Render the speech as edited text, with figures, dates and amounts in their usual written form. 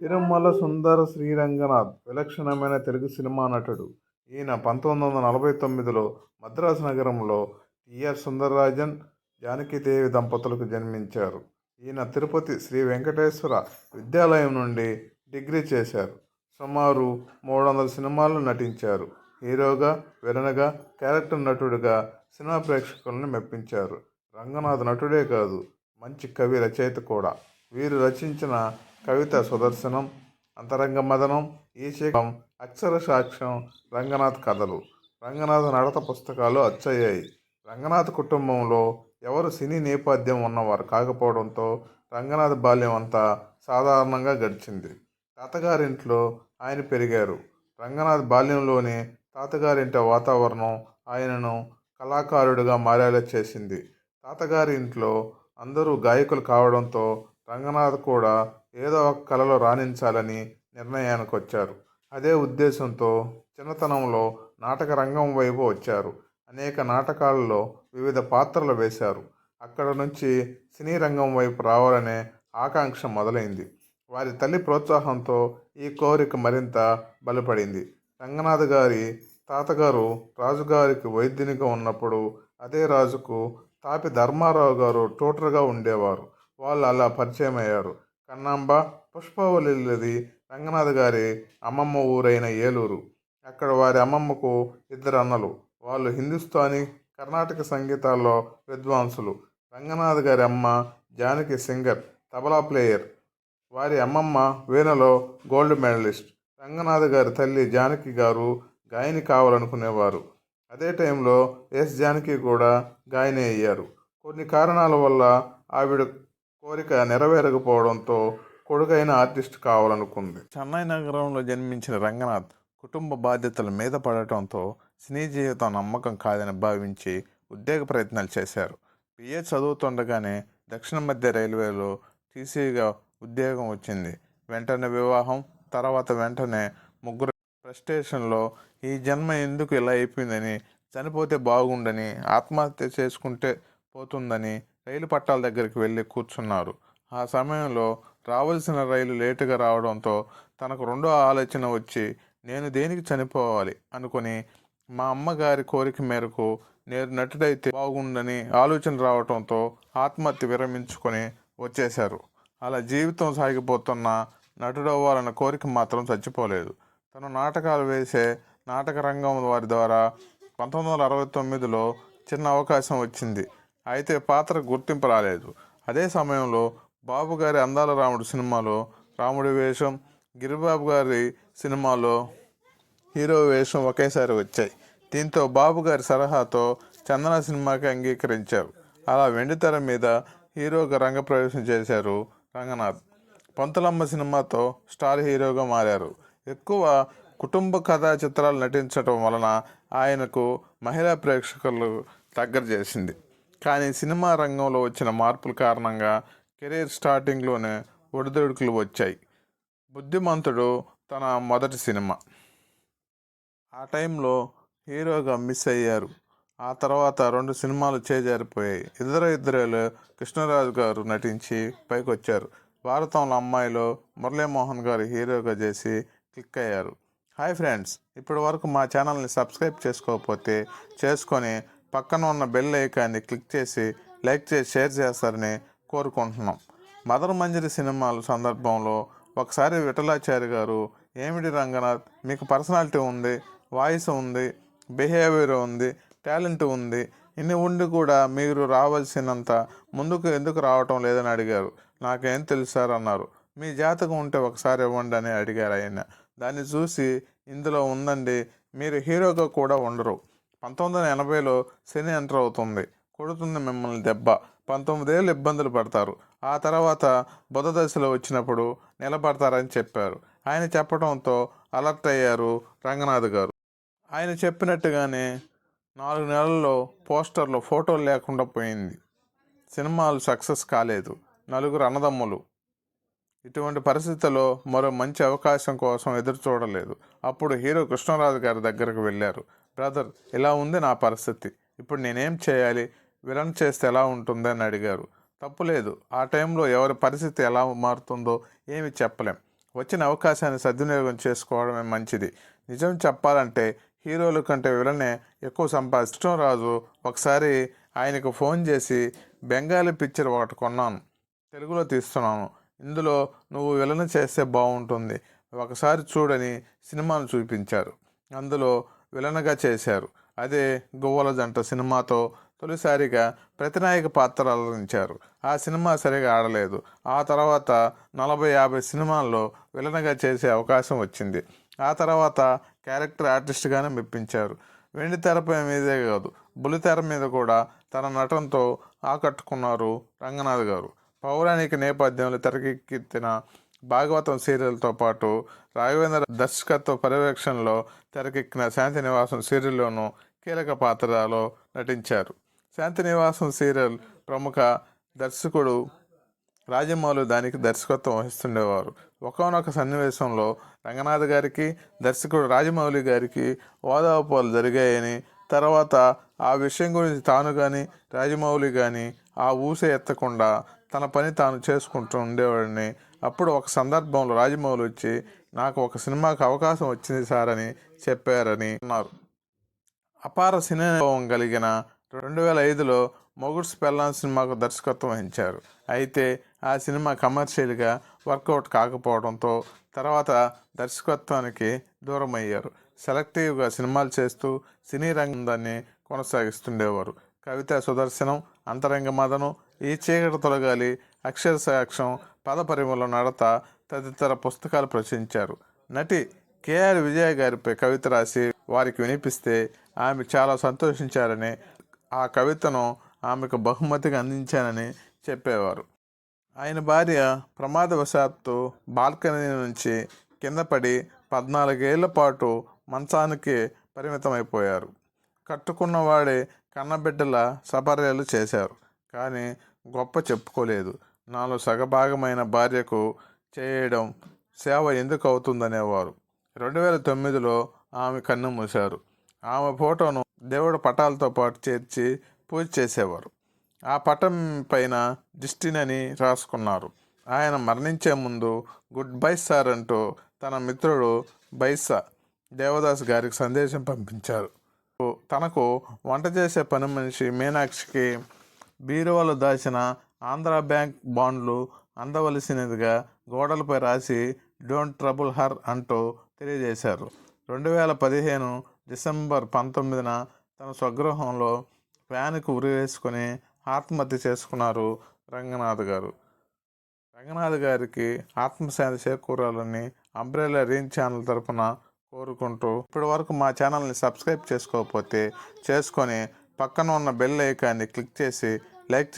తిరుమల సుందర శ్రీరంగనాథ్ విలక్షణమైన తెలుగు సినిమా నటుడు. ఈయన 1949లో మద్రాసు నగరంలో టి.ఆర్. సుందరరాజన్, జానకీదేవి దంపతులకు జన్మించారు. ఈయన తిరుపతి శ్రీ వెంకటేశ్వర విద్యాలయం నుండి డిగ్రీ చేశారు. సుమారు 300 సినిమాల్లో నటించారు. హీరోగా, విలన్గా, క్యారెక్టర్ నటుడిగా సినిమా ప్రేక్షకులను మెప్పించారు. రంగనాథ్ నటుడే కాదు, మంచి కవి, రచయిత కూడా. వీరు రచించిన కవిత సుదర్శనం, అంతరంగ మదనం, ఈశకం, అక్షర సాక్ష్యం, రంగనాథ్ కథలు, రంగనాథ్ నడత పుస్తకాలు అచ్చయ్యాయి. రంగనాథ్ కుటుంబంలో ఎవరు సినీ నేపథ్యం ఉన్నవారు కాకపోవడంతో రంగనాథ్ బాల్యం అంతా సాధారణంగా గడిచింది. తాతగారింట్లో ఆయన పెరిగారు. రంగనాథ్ బాల్యంలోనే తాతగారింటి వాతావరణం ఆయనను కళాకారుడిగా మారేలా చేసింది. తాతగారి ఇంట్లో అందరూ గాయకులు కావడంతో రంగనాథ్ కూడా ఏదో ఒక కళలో రాణించాలని నిర్ణయానికి వచ్చారు. అదే ఉద్దేశంతో చిన్నతనంలో నాటక రంగం వైపు వచ్చారు. అనేక నాటకాలలో వివిధ పాత్రలు వేశారు. అక్కడ నుంచి సినీ రంగం వైపు రావాలనే ఆకాంక్ష మొదలైంది. వారి తల్లి ప్రోత్సాహంతో ఈ కోరిక మరింత బలపడింది. రంగనాథ్ గారి తాతగారు రాజుగారికి వైద్యునిగా ఉన్నప్పుడు అదే రాజుకు తాపి ధర్మారావు గారు ట్యూటర్గా ఉండేవారు. వాళ్ళు అలా పరిచయం అయ్యారు. కన్నాంబ, పుష్పవల్లిది రంగనాథ్ గారి అమ్మమ్మ ఊరైన ఏలూరు. అక్కడ వారి అమ్మమ్మకు 2 అన్నలు. వాళ్ళు హిందుస్థానీ, కర్ణాటక సంగీతాల్లో విద్వాంసులు. రంగనాథ్ గారి అమ్మ జానకి సింగర్, తబలా ప్లేయర్. వారి అమ్మమ్మ వీణలో గోల్డ్ మెడలిస్ట్. రంగనాథ్ గారి తల్లి జానకి గారు గాయని కావాలనుకునేవారు. అదే టైంలో ఎస్ జానకి కూడా గాయని అయ్యారు. కొన్ని కారణాల వల్ల ఆవిడ కోరిక నెరవేరకపోవడంతో కొడుకైన ఆర్టిస్ట్ కావాలనుకుంది. చెన్నై నగరంలో జన్మించిన రంగనాథ్ కుటుంబ బాధ్యతల మీద పడటంతో సినీ జీవితం నమ్మకం కాదని భావించి ఉద్యోగ ప్రయత్నాలు చేశారు. బిఏ చదువుతుండగానే దక్షిణ మధ్య రైల్వేలో టీసీగా ఉద్యోగం వచ్చింది. వెంటనే వివాహం, తర్వాత వెంటనే ముగ్గురు. ఫ్రస్ట్రేషన్లో ఈ జన్మ ఎందుకు ఇలా అయిపోయిందని, చనిపోతే బాగుండని, ఆత్మహత్య చేసుకుంటే పోతుందని రైలు పట్టాల దగ్గరికి వెళ్ళి కూర్చున్నారు. ఆ సమయంలో రావాల్సిన రైలు లేటుగా రావడంతో తనకు రెండో ఆలోచన వచ్చి, నేను దేనికి చనిపోవాలి అనుకుని మా అమ్మగారి కోరిక మేరకు నేను నటుడైతే బాగుండని ఆలోచన రావడంతో ఆత్మహత్య విరమించుకొని వచ్చేశారు. అలా జీవితం సాగిపోతున్న నటుడవ్వాలన్న కోరిక మాత్రం చచ్చిపోలేదు. తను నాటకాలు వేసే నాటక రంగం వారి ద్వారా 1969లో చిన్న అవకాశం వచ్చింది. అయితే పాత్రకు గుర్తింపు రాలేదు. అదే సమయంలో బాబు గారి అందాల రాముడు సినిమాలో రాముడి వేషం, గిరిబాబు గారి సినిమాలో హీరో వేషం ఒకేసారి వచ్చాయి. దీంతో బాబు గారి సలహాతో చందన సినిమాకి అంగీకరించారు. అలా వెండితెర మీద హీరోగా రంగప్రవేశం చేశారు రంగనాథ్. పంతులమ్మ సినిమాతో స్టార్ హీరోగా మారారు. ఎక్కువ కుటుంబ కథా చిత్రాలు నటించడం వలన ఆయనకు మహిళా ప్రేక్షకులు దగ్గర చేసింది. కానీ సినిమా రంగంలో వచ్చిన మార్పుల కారణంగా కెరీర్ స్టార్టింగ్లోనే ఒడిదుడుకులు వచ్చాయి. బుద్ధిమంతుడు తన మొదటి సినిమా. ఆ టైంలో హీరోగా మిస్ అయ్యారు. ఆ తర్వాత 2 సినిమాలు చేజారిపోయాయి. ఇద్దరేలో కృష్ణరాజు గారు నటించి పైకొచ్చారు. భారతంలో అమ్మాయిలో మురళీమోహన్ గారు హీరోగా చేసి క్లిక్ అయ్యారు. హాయ్ ఫ్రెండ్స్, ఇప్పటి వరకు మా ఛానల్ని సబ్స్క్రైబ్ చేసుకోకపోతే చేసుకొని పక్కన ఉన్న బెల్ ఐకాన్ని క్లిక్ చేసి లైక్ చేసి షేర్ చేస్తారని కోరుకుంటున్నాం. మదర్ మంజరి సినిమాల సందర్భంలో ఒకసారి విఠలాచారి గారు, ఏమిటి రంగనాథ్, మీకు పర్సనాలిటీ ఉంది, వాయిస్ ఉంది, బిహేవియర్ ఉంది, టాలెంట్ ఉంది, ఇన్ని ఉండి కూడా మీరు రావాల్సినంత ముందుకు ఎందుకు రావటం లేదని అడిగారు. నాకేం తెలుసు సార్ అన్నారు. మీ జాతకం ఉంటే ఒకసారి ఇవ్వండి అని అడిగారు ఆయన. దాన్ని చూసి, ఇందులో ఉందండి, మీరు హీరోగా కూడా ఉండరు. 1980లో శని ఎంటర్ అవుతుంది, కొడుతుంది మిమ్మల్ని దెబ్బ. 19 ఏళ్ళు ఇబ్బందులు పడతారు. ఆ తర్వాత బుధ దశలో వచ్చినప్పుడు నిలబడతారని చెప్పారు. ఆయన చెప్పడంతో అలర్ట్ అయ్యారు రంగనాథ్ గారు. ఆయన చెప్పినట్టుగానే 4 నెలల్లో పోస్టర్లో ఫోటోలు లేకుండా పోయింది. సినిమాలు సక్సెస్ కాలేదు. 4 అన్నదమ్ములు. ఇటువంటి పరిస్థితుల్లో మరో మంచి అవకాశం కోసం ఎదురు చూడలేదు. అప్పుడు హీరో కృష్ణరాజు గారి దగ్గరకు వెళ్ళారు. బ్రదర్, ఇలా ఉంది నా పరిస్థితి, ఇప్పుడు నేనేం చేయాలి, విలన్ చేస్తే ఎలా ఉంటుంది అని అడిగారు. తప్పులేదు, ఆ టైంలో ఎవరి పరిస్థితి ఎలా మారుతుందో ఏమి చెప్పలేం. వచ్చిన అవకాశాన్ని సద్వినియోగం చేసుకోవడమే మంచిది. నిజం చెప్పాలంటే హీరోల కంటే విలనే ఎక్కువ సంపాదించడం. ఒకసారి ఆయనకు ఫోన్ చేసి, బెంగాలీ పిక్చర్ ఒకటి కొన్నాను, తెలుగులో తీస్తున్నాను, ఇందులో నువ్వు విలన్ చేస్తే బాగుంటుంది, ఒకసారి చూడని సినిమాను చూపించారు. అందులో విలన్గా చేశారు. అదే గువ్వల జంట సినిమాతో తొలిసారిగా ప్రతినాయక పాత్ర అలరించారు. ఆ సినిమా సరిగా ఆడలేదు. ఆ తర్వాత 40-50 సినిమాల్లో విలన్గా చేసే అవకాశం వచ్చింది. ఆ తర్వాత క్యారెక్టర్ ఆర్టిస్ట్గానే మెప్పించారు. వెండి తెరపై మీదే కాదు, బుల్లితెర మీద కూడా తన నటనతో ఆకట్టుకున్నారు రంగనాథ్ గారు. పౌరాణిక నేపథ్యంలో తెరకెక్కిన భాగవతం సీరియల్తో పాటు రాఘవేంద్ర దర్శకత్వ పర్యవేక్షణలో తెరకెక్కిన శాంతినివాసం సీరియల్లోనూ కీలక పాత్రలో నటించారు. శాంతినివాసం సీరియల్ ప్రముఖ దర్శకుడు రాజమౌళి దానికి దర్శకత్వం వహిస్తుండేవారు. ఒకానొక సన్నివేశంలో రంగనాథ్ గారికి, దర్శకుడు రాజమౌళి గారికి వాదోపవాదాలు జరిగాయని, తర్వాత ఆ విషయం గురించి తాను కానీ రాజమౌళి కానీ ఆ ఊసే ఎత్తకుండా తన పని తాను చేసుకుంటూ ఉండేవాడిని. అప్పుడు ఒక సందర్భంలో రాజమౌళి వచ్చి, నాకు ఒక సినిమాకి అవకాశం వచ్చింది సార్ అని చెప్పారని అన్నారు. అపార సినీ అనుభవం కలిగిన 2005లో మొగుడ్స్ పెళ్ళాం సినిమాకు దర్శకత్వం వహించారు. అయితే ఆ సినిమా కమర్షియల్గా వర్కౌట్ కాకపోవడంతో తర్వాత దర్శకత్వానికి దూరమయ్యారు. సెలెక్టివ్గా సినిమాలు చేస్తూ సినీ రంగాన్ని కొనసాగిస్తుండేవారు. కవితా సుదర్శనం, అంతరంగ మదనం, ఈ చీకటి తొలగాలి, అక్షర సాక్ష్యం, పద పరిమళ నడత తదితర పుస్తకాలు ప్రచురించారు. నటి కేఆర్ విజయ గారిపై కవిత రాసి వారికి వినిపిస్తే ఆమె చాలా సంతోషించారని, ఆ కవితను ఆమెకు బహుమతిగా అందించానని చెప్పేవారు. ఆయన భార్య ప్రమాదవశాత్తు బాల్కనీ నుంచి కింద పడి 14 ఏళ్ల పాటు మంచానికి పరిమితమైపోయారు. కట్టుకున్నవాడే కన్నబిడ్డల సపర్యలు చేశారు, కానీ గొప్ప చెప్పుకోలేదు. నాలో సగభాగమైన భార్యకు చేయడం సేవ ఎందుకు అవుతుందనేవారు. 2009లో ఆమె కన్ను మూశారు. ఆమె ఫోటోను దేవుడి పటాలతో పాటు చేర్చి పూజ చేసేవారు. ఆ పటం పైన డిస్టిన్ అని రాసుకున్నారు. ఆయన మరణించే ముందు గుడ్ బై సార్ అంటూ తన మిత్రుడు బైసా దేవదాస్ గారికి సందేశం పంపించారు. తనకు వంట చేసే పని మనిషి మీనాక్షికి బీరువాలో దాచిన ఆంధ్ర బ్యాంక్ బాండ్లు అందవలసినదిగా గోడలపై రాసి డోంట్ ట్రబుల్ హర్ అంటూ తెలియజేశారు. 2015 డిసెంబర్ 19న తన స్వగృహంలో ఫ్యాన్కు ఉరివేసుకొని ఆత్మహత్య చేసుకున్నారు రంగనాథ్ గారు. రంగనాథ్ గారికి ఆత్మశాంతి చేకూరాలని అంబ్రెల్లా రీన్ ఛానల్ తరపున కోరుకుంటూ, ఇప్పటి వరకు మా ఛానల్ని సబ్స్క్రైబ్ చేసుకోకపోతే చేసుకొని పక్కన ఉన్న బెల్ ఐకాన్ని క్లిక్ చేసి లైక్